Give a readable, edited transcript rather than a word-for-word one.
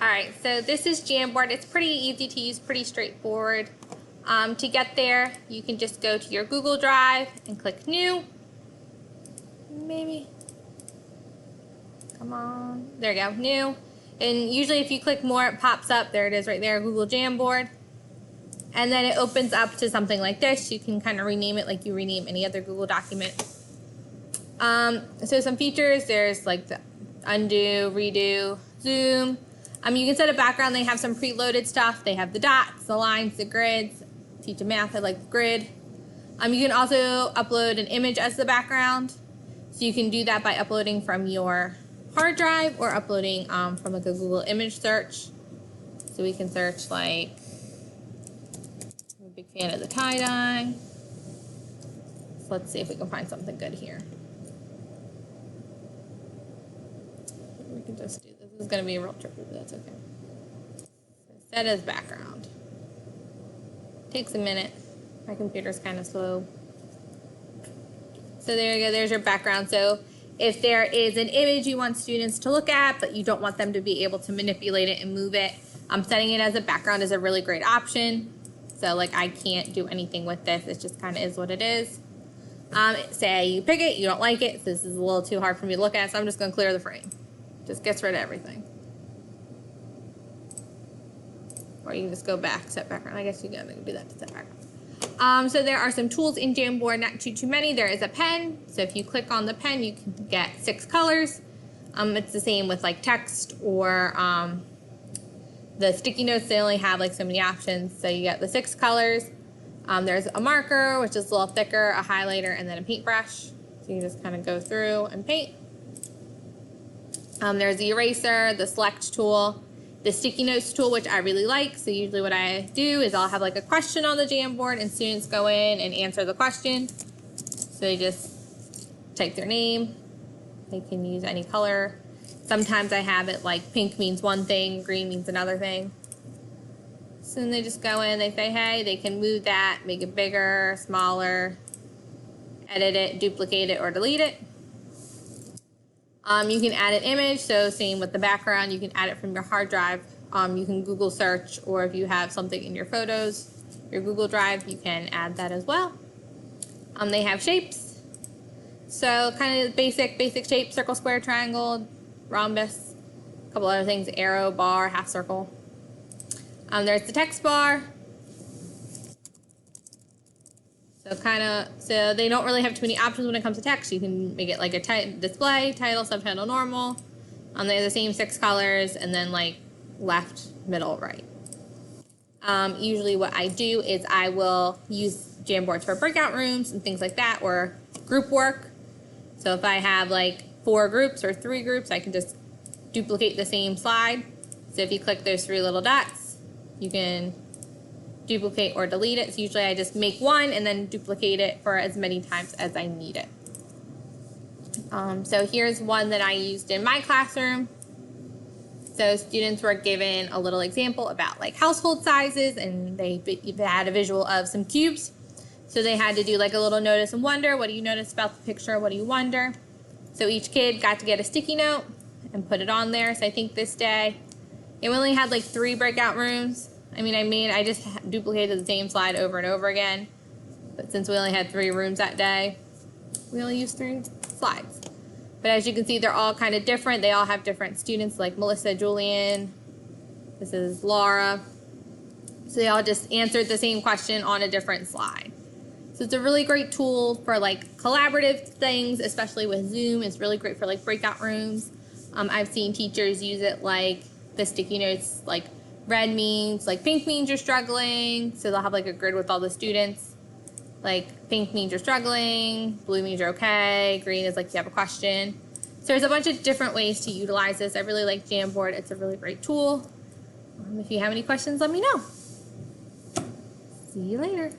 All right, so this is Jamboard. It's pretty easy to use, pretty straightforward. To get there, you can just go to your Google Drive and click New. Maybe. Come on. There you go, New. And usually if you click More, it pops up. There it is right there, Google Jamboard. And then it opens up to something like this. You can kind of rename it like you rename any other Google document. So some features, there's like the undo, redo, zoom. You can set a background. They have some preloaded stuff. They have the dots, the lines, the grids. Teach a math, I like the grid. You can also upload an image as the background. So you can do that by uploading from your hard drive or uploading from like a Google image search. So we can search like, I'm a big fan of the tie-dye. So let's see if we can find something good here. We can just do this. This is going to be a real tricky, but that's okay. So set as background. Takes a minute. My computer's kind of slow. So there you go. There's your background. So if there is an image you want students to look at, but you don't want them to be able to manipulate it and move it, setting it as a background is a really great option. So like I can't do anything with this. It just kind of is what it is. Say you pick it, you don't like it. So this is a little too hard for me to look at, so I'm just going to clear the frame. Just gets rid of everything. Or you can just go back, set background. I guess you gotta do that to set background. So there are some tools in Jamboard, not too many. There is a pen. So if you click on the pen, you can get 6 colors. It's the same with like text or the sticky notes. They only have like so many options. So you get the 6 colors. There's a marker, which is a little thicker, a highlighter, and then a paintbrush. So you just kind of go through and paint. There's the eraser, the select tool, the sticky notes tool, which I really like. So usually what I do is I'll have like a question on the Jamboard and students go in and answer the question. So they just type their name. They can use any color. Sometimes I have it like pink means one thing, green means another thing. So then they just go in, they say, hey, they can move that, make it bigger, smaller, edit it, duplicate it, or delete it. You can add an image, so same with the background, you can add it from your hard drive. You can Google search, or if you have something in your photos, your Google Drive, you can add that as well. They have shapes. So kind of basic shape, circle, square, triangle, rhombus, a couple other things, arrow, bar, half circle. There's the text bar. So they don't really have too many options when it comes to text. You can make it like a display, title, subtitle, normal. They're the same 6 colors, and then like left, middle, right. Usually what I do is I will use Jamboards for breakout rooms and things like that, or group work. So if I have like 4 groups or 3 groups, I can just duplicate the same slide. So if you click those 3 little dots, you can duplicate or delete it. So usually I just make one and then duplicate it for as many times as I need it. So here's one that I used in my classroom. So students were given a little example about like household sizes, and they had a visual of some cubes. So they had to do like a little notice and wonder. What do you notice about the picture? What do you wonder? So each kid got to get a sticky note and put it on there. So I think this day, we only had like 3 breakout rooms. I just duplicated the same slide over and over again. But since we only had 3 rooms that day, we only used 3 slides. But as you can see, they're all kind of different. They all have different students, like Melissa, Julian. This is Laura. So they all just answered the same question on a different slide. So it's a really great tool for like collaborative things, especially with Zoom. It's really great for like breakout rooms. I've seen teachers use it like the sticky notes, like red means, like pink means you're struggling. So they'll have like a grid with all the students. Like pink means you're struggling, blue means you're okay, green is like you have a question. So there's a bunch of different ways to utilize this. I really like Jamboard. It's a really great tool. If you have any questions, let me know. See you later.